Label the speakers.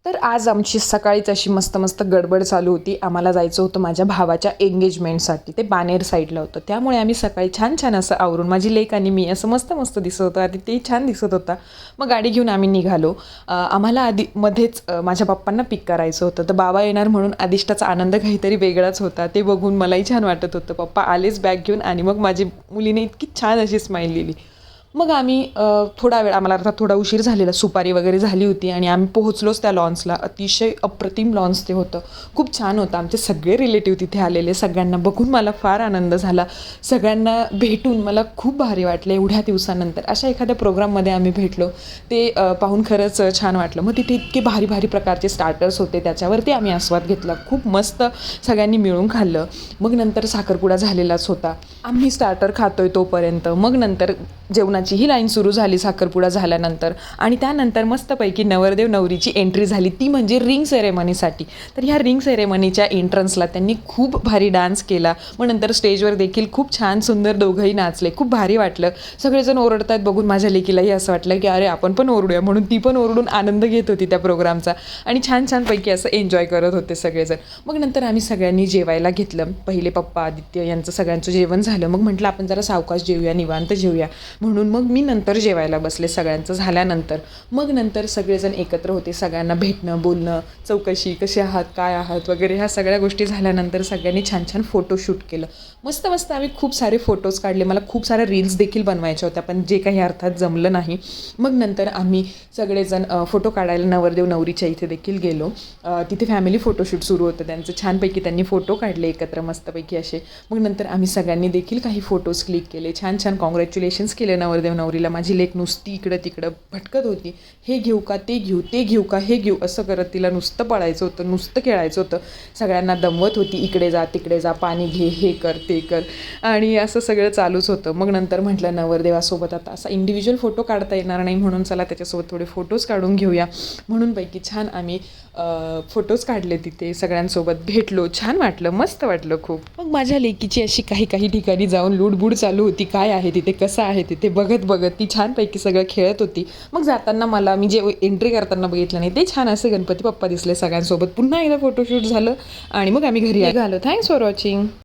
Speaker 1: तर आज आमची सकाळीच अशी मस्त मस्त गडबड चालू होती. आम्हाला जायचं होतं माझ्या भावाच्या एंगेजमेंटसाठी. ते बाणेर साईडला होतं. त्यामुळे आम्ही सकाळी छान छान असं आवरून, माझी लेक आणि मी असं मस्त मस्त दिसत होतं. आधी ते छान दिसत होता. मग गाडी घेऊन आम्ही निघालो. आम्हाला आधी मध्येच माझ्या पप्पांना पिक करायचं होतं. तर बाबा येणार म्हणून अधिष्ठाचा आनंद काहीतरी वेगळाच होता. ते बघून मलाही छान वाटत होतं. पप्पा आलेच बॅग घेऊन आणि मग माझी मुलीने इतकी छान अशी स्माईल दिली. मग आम्ही थोडा वेळ, आम्हाला अर्थात थोडा उशीर झालेला, सुपारी वगैरे झाली होती आणि आम्ही पोहोचलोच त्या लॉन्सला. अतिशय अप्रतिम लॉन्स ते होतं, खूप छान होतं. आमचे सगळे रिलेटिव्ह तिथे आलेले. सगळ्यांना बघून मला फार आनंद झाला. सगळ्यांना भेटून मला खूप भारी वाटलं. एवढ्या दिवसानंतर अशा एखाद्या प्रोग्राममध्ये आम्ही भेटलो, ते पाहून खरंच छान वाटलं. मग तिथे इतके भारी भारी प्रकारचे स्टार्टर्स होते, त्याच्यावरती आम्ही आस्वाद घेतला. खूप मस्त सगळ्यांनी मिळून खाल्लं. मग नंतर साखरपुडा झालेलाच होता. आम्ही स्टार्टर खातोय तोपर्यंत मग नंतर जेवणाची ही लाईन सुरू झाली साखरपुडा झाल्यानंतर. आणि त्यानंतर मस्तपैकी नवरदेव नवरीची एंट्री झाली, ती म्हणजे रिंग सेरेमनीसाठी. तर ह्या रिंग सेरेमनीच्या एंट्रन्सला त्यांनी खूप भारी डान्स केला. मग नंतर स्टेजवर देखील खूप छान सुंदर दोघंही नाचले. खूप भारी वाटलं. सगळेजण ओरडतात बघून माझ्या लेकीलाही असं वाटलं की अरे आपण पण ओरडूया, म्हणून ती पण ओरडून आनंद घेत होती त्या प्रोग्रामचा. आणि छान छानपैकी असं एन्जॉय करत होते सगळेजण. मग नंतर आम्ही सगळ्यांनी जेवायला घेतलं. पहिले पप्पा, आदित्य यांचं सगळ्यांचं जेवण झालं. मग म्हटलं आपण जरा सावकाश जेवूया, निवांत जेवूया, म्हणून मग मी नंतर जेवायला बसले सगळ्यांचं झाल्यानंतर. मग नंतर सगळेजण एकत्र होते. सगळ्यांना भेटणं, बोलणं, चौकशी, कसे आहात, काय आहात वगैरे ह्या सगळ्या गोष्टी झाल्यानंतर सगळ्यांनी छान छान फोटोशूट केलं. मस्त मस्त आम्ही खूप सारे फोटोज काढले. मला खूप साऱ्या रील्स देखील बनवायच्या होत्या, पण जे काही अर्थात जमलं नाही. मग नंतर आम्ही सगळेजण फोटो काढायला नवरदेव नवरीच्या इथे देखील गेलो. तिथे फॅमिली फोटोशूट सुरू होतं त्यांचं. छानपैकी त्यांनी फोटो काढले एकत्र मस्तपैकी असे. मग नंतर आम्ही सगळ्यांनी देखील काही फोटोज क्लिक केले. छान छान कॉंग्रॅच्युलेशन्स केले नवरदेव नवरीला. माझी लेक नुसती इकडं तिकडं भटकत होती. हे घेऊ का, ते घेऊ, ते घेऊ का, हे घेऊ, असं करत तिला नुसतं पळायचं होतं, नुसतं खेळायचं होतं. सगळ्यांना दमवत होती, इकडे जा तिकडे जा, पाणी घे, हे कर ते कर, आणि असं सगळं चालूच होतं. मग नंतर म्हटलं नवरदेवासोबत आता असा इंडिव्हिज्युअल फोटो काढता येणार नाही, म्हणून चला त्याच्यासोबत थोडे फोटोज काढून घेऊया. म्हणून पैकी छान आम्ही फोटोज काढले. तिथे सगळ्यांसोबत भेटलो. छान वाटलं, मस्त वाटलं खूप. मग माझ्या लेकीची अशी काही ठिकाणी जाऊन लूडबूड चालू होती. काय आहे तिथे, कसं आहे तिथे बघत बघत ती छानपैकी सगळं खेळत होती. मग जाताना मला, मी जे एंट्री करताना बघितलं नाही, ते छान असे गणपती बाप्पा दिसले सगळ्यांसोबत. पुन्हा एकदा फोटोशूट झालं आणि मग आम्ही घरी निघालो. Thanks for watching.